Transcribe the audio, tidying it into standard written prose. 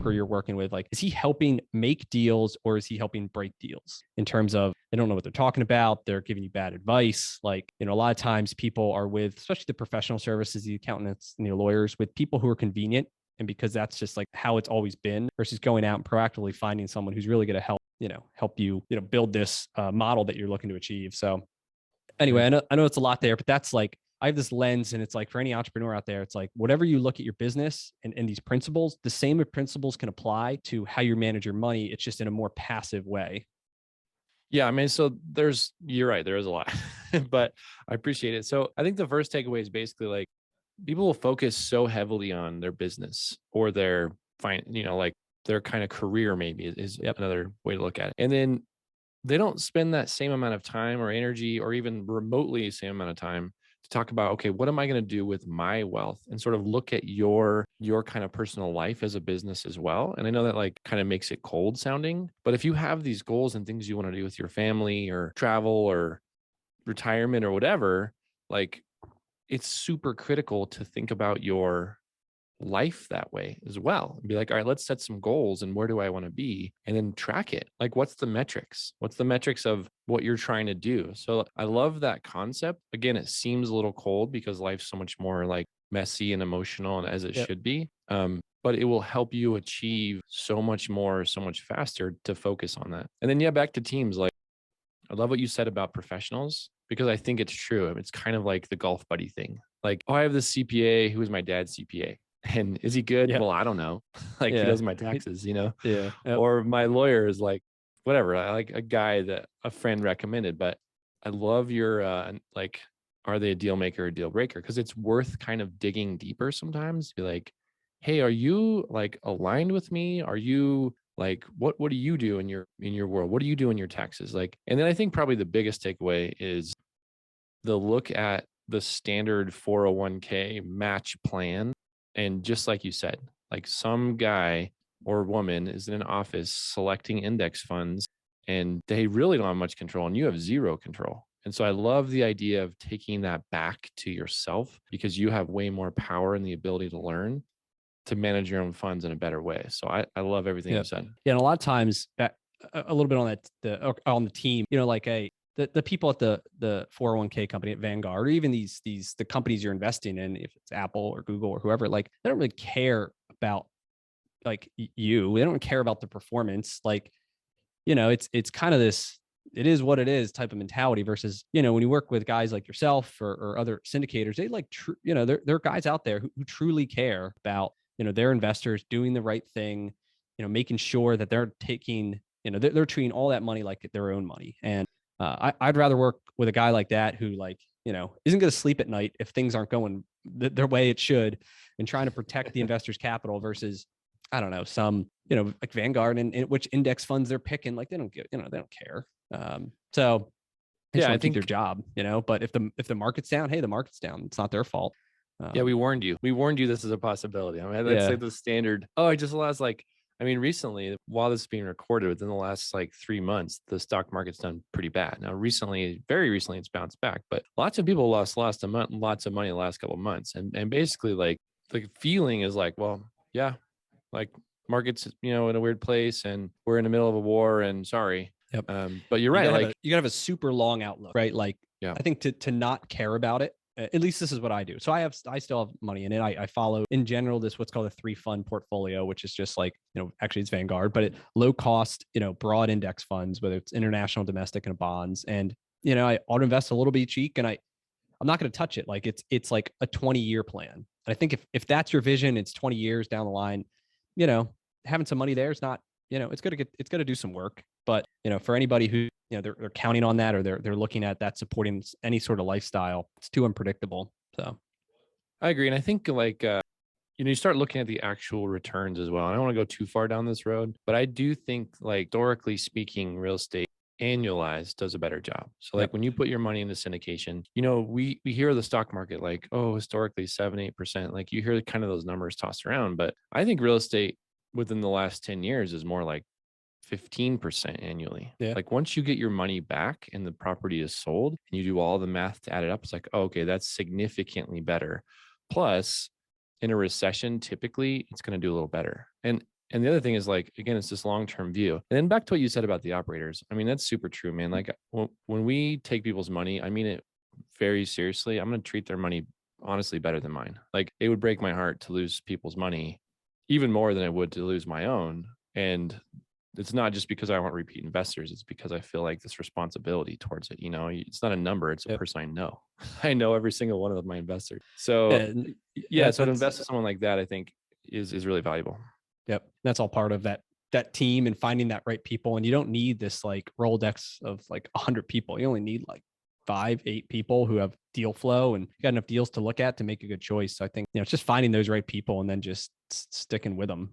broker you're working with, like, is he helping make deals or is he helping break deals in terms of they don't know what they're talking about? They're giving you bad advice. Like, a lot of times people are with, especially the professional services, the accountants and the lawyers, with people who are convenient. And because that's just like how it's always been versus going out and proactively finding someone who's really going to help you, build this model that you're looking to achieve. So anyway, I know it's a lot there, but that's like, I have this lens, and it's like for any entrepreneur out there, it's like whatever you look at your business and these principles, the same principles can apply to how you manage your money. It's just in a more passive way. Yeah, I mean, so you're right, there is a lot, but I appreciate it. So I think the first takeaway is basically like people will focus so heavily on their business or their like their kind of career maybe is another way to look at it. And then they don't spend that same amount of time or energy or even remotely the same amount of time to talk about, okay, what am I going to do with my wealth, and sort of look at your kind of personal life as a business as well. And I know that like kind of makes it cold sounding, but if you have these goals and things you want to do with your family or travel or retirement or whatever, like it's super critical to think about your life that way as well and be like, all right, let's set some goals and where do I want to be, and then track it. Like, what's the metrics of what you're trying to do? So I love that concept. Again, it seems a little cold because life's so much more like messy and emotional and as it should be. But it will help you achieve so much more, so much faster to focus on that. And then, yeah, back to teams. Like, I love what you said about professionals because I think it's true. It's kind of like the golf buddy thing. Like, oh, I have this CPA who is my dad's CPA. And is he good? Well, I don't know. Like, he does my taxes, Yeah. Yep. Or my lawyer is like, whatever. I like a guy that a friend recommended, but I love your, like, are they a deal maker or deal breaker? Because it's worth kind of digging deeper sometimes. Be like, hey, are you like aligned with me? Are you like, what do you do in your world? What do you do in your taxes? Like, and then I think probably the biggest takeaway is the look at the standard 401k match plan. And just like you said, like some guy or woman is in an office selecting index funds and they really don't have much control and you have zero control. And so I love the idea of taking that back to yourself because you have way more power and the ability to learn to manage your own funds in a better way. So I love everything you said. Yeah. And a lot of times that a little bit on that, on the team, like the people at the 401k company at Vanguard, or even the companies you're investing in, if it's Apple or Google or whoever, like they don't really care about like you. They don't care about the performance. Like, it's kind of this, it is what it is type of mentality versus, when you work with guys like yourself or other syndicators, they like, there are guys out there who truly care about, their investors doing the right thing, making sure that they're taking, they're treating all that money like their own money. And I'd rather work with a guy like that who like, isn't going to sleep at night if things aren't going their way it should, and trying to protect the investor's capital versus, I don't know, some, like Vanguard and which index funds they're picking. Like they don't get, they don't care. So they just want to keep their job, but if the market's down, hey, the market's down. It's not their fault. Yeah, we warned you. We warned you this is a possibility. I mean, let's say the standard. Oh, I just lost recently, while this is being recorded, within the last like 3 months, the stock market's done pretty bad. Now, very recently, it's bounced back, but lots of people lost lots of money the last couple of months. And basically, like the feeling is like, well, yeah, like market's, in a weird place and we're in the middle of a war and sorry. Yep. But you're right. You gotta have a super long outlook, right? Like, I think to not care about it, at least this is what I do. So I still have money in it. I follow in general what's called a 3-fund portfolio, which is just like, actually it's Vanguard, but low cost, broad index funds, whether it's international, domestic, and bonds. And, I auto invest a little bit each week, and I'm not going to touch it. Like it's like a 20-year plan. And I think if that's your vision, it's 20 years down the line, having some money there is not, it's going to do some work. But, for anybody who, they're counting on that, or they're looking at that supporting any sort of lifestyle, it's too unpredictable. So I agree. And I think like, you start looking at the actual returns as well. I don't want to go too far down this road, but I do think like historically speaking, real estate annualized does a better job. So like when you put your money into syndication, we hear the stock market like, oh, historically 7-8%. Like you hear kind of those numbers tossed around, but I think real estate within the last 10 years is more like 15% annually. Yeah. Like once you get your money back and the property is sold and you do all the math to add it up, it's like, oh, okay, that's significantly better. Plus in a recession, typically it's going to do a little better. And And the other thing is like, again, it's this long-term view. And then back to what you said about the operators. I mean, that's super true, man. Like when we take people's money, I mean it very seriously. I'm going to treat their money honestly better than mine. Like it would break my heart to lose people's money even more than it would to lose my own. And it's not just because I want repeat investors. It's because I feel like this responsibility towards it. You know, it's not a number. It's a Yep. person I know. I know every single one of my investors. So And yeah, so to that's invest in someone like that, I think is really valuable. yep. That's all part of that team and finding that right people. And you don't need this like Rolodex of like 100 people. You only need like 5, 8 people who have deal flow and got enough deals to look at to make a good choice. So I think, it's just finding those right people and then just sticking with them.